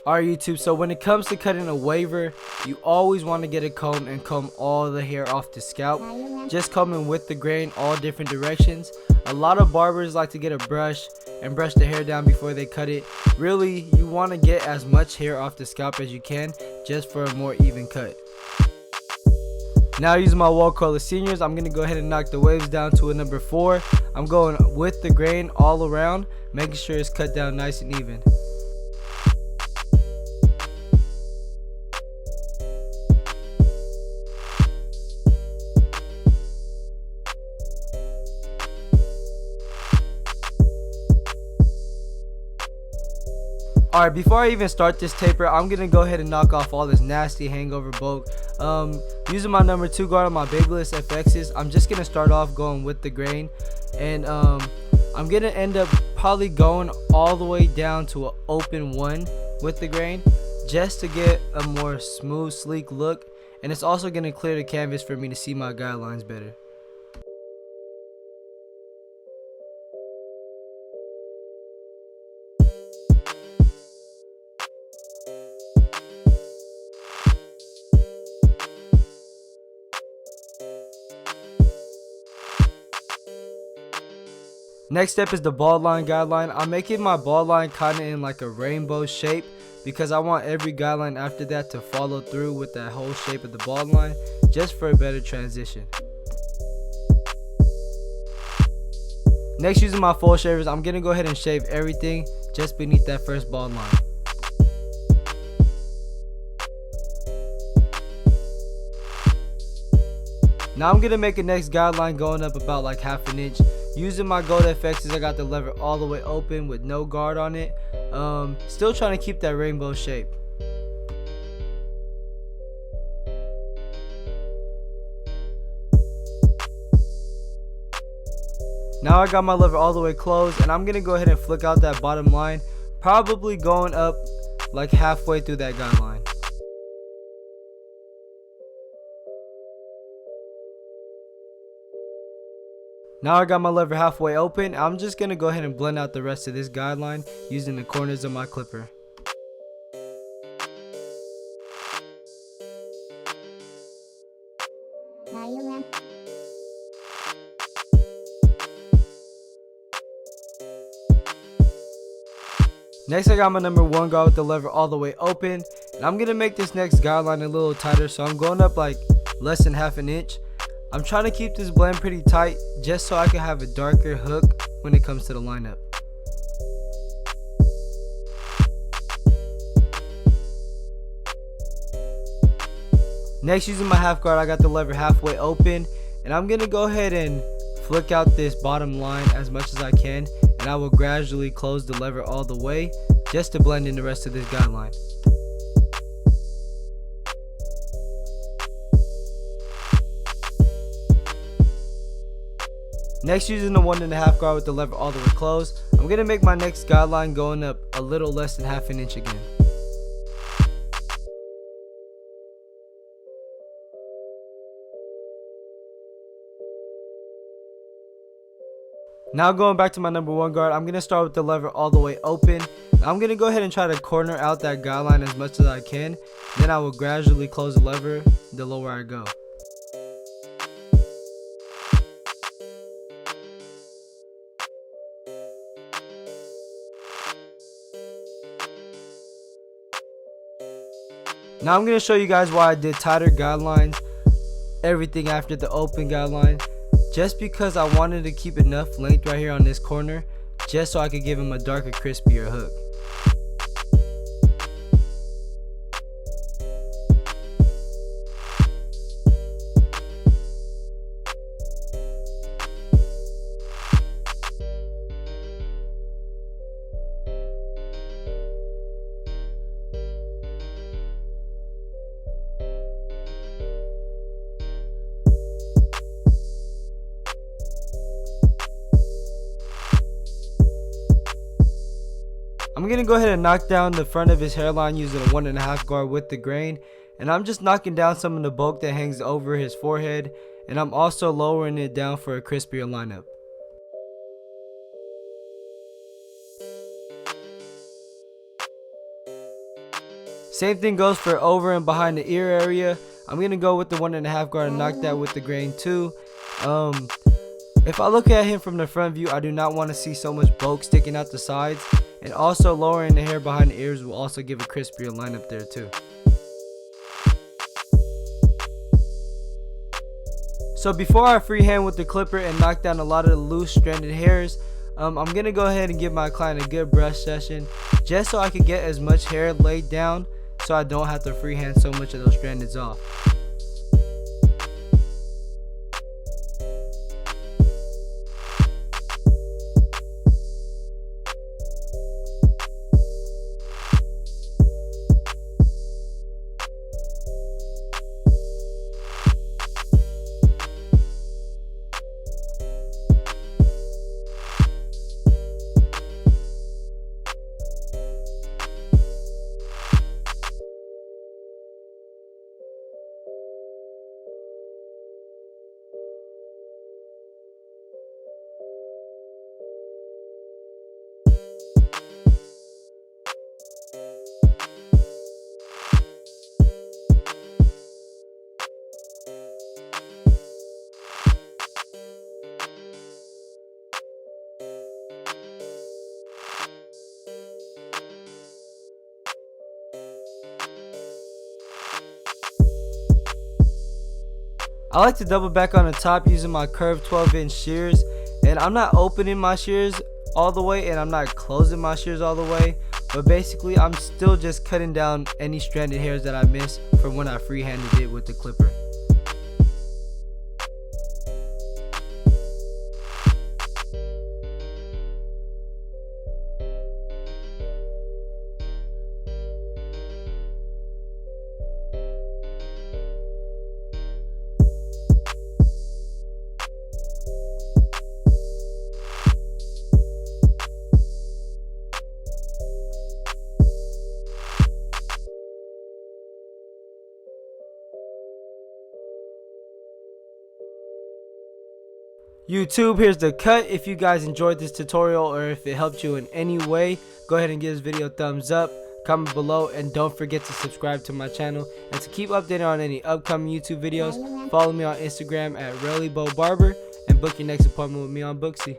Alright YouTube, so when it comes to cutting a waver, you always want to get a comb and comb all the hair off the scalp. Just combing with the grain all different directions. A lot of barbers like to get a brush and brush the hair down before they cut it. Really, you want to get as much hair off the scalp as you can just for a more even cut. Now using my watercolor seniors, I'm going to go ahead and knock the waves down to a number 4. I'm going with the grain all around, making sure it's cut down nice and even. Alright, before I even start this taper, I'm going to go ahead and knock off all this nasty hangover bulk. Using my number 2 guard on my Babyliss FXs, I'm just going to start off going with the grain. And I'm going to end up probably going all the way down to an open 1 with the grain, just to get a more smooth, sleek look. And it's also going to clear the canvas for me to see my guidelines better. Next step is the bald line guideline. I'm making my bald line kind of in like a rainbow shape because I want every guideline after that to follow through with that whole shape of the bald line, just for a better transition. Next, using my full shavers, I'm going to go ahead and shave everything just beneath that first bald line. Now I'm going to make a next guideline going up about like ½ an inch. Using my gold FXs, I got the lever all the way open with no guard on it. Still trying to keep that rainbow shape. Now I got my lever all the way closed, and I'm going to go ahead and flick out that bottom line, probably going up like halfway through that guideline. Now I got my lever halfway open. I'm just going to go ahead and blend out the rest of this guideline using the corners of my clipper. Next, I got my number 1 guard with the lever all the way open. And I'm going to make this next guideline a little tighter, so I'm going up like less than ½ an inch. I'm trying to keep this blend pretty tight just so I can have a darker hook when it comes to the lineup. Next, using my half guard, I got the lever halfway open, and I'm going to go ahead and flick out this bottom line as much as I can, and I will gradually close the lever all the way just to blend in the rest of this guideline. Next, using the 1½ guard with the lever all the way closed, I'm going to make my next guideline going up a little less than ½ an inch again. Now going back to my number 1 guard, I'm going to start with the lever all the way open. I'm going to go ahead and try to corner out that guideline as much as I can. Then I will gradually close the lever the lower I go. Now I'm going to show you guys why I did tighter guidelines, everything after the open guideline, just because I wanted to keep enough length right here on this corner, just so I could give him a darker, crispier hook. I'm going to go ahead and knock down the front of his hairline using a 1½ guard with the grain. And I'm just knocking down some of the bulk that hangs over his forehead. And I'm also lowering it down for a crispier lineup. Same thing goes for over and behind the ear area. I'm gonna go with the 1.5 guard and knock that with the grain too. If I look at him from the front view, I do not want to see so much bulk sticking out the sides, and also lowering the hair behind the ears will also give a crispier lineup there too. So before I freehand with the clipper and knock down a lot of the loose stranded hairs, I'm gonna go ahead and give my client a good brush session, just so I can get as much hair laid down so I don't have to freehand so much of those strandeds off. I like to double back on the top using my curved 12-inch shears, and I'm not opening my shears all the way and I'm not closing my shears all the way, but basically I'm still just cutting down any stranded hairs that I missed from when I freehanded it with the clipper. YouTube, here's the cut. If you guys enjoyed this tutorial or if it helped you in any way, go ahead and give this video a thumbs up, comment below, and don't forget to subscribe to my channel. And to keep updated on any upcoming YouTube videos, follow me on Instagram at RellyBoBarber and book your next appointment with me on Booksy.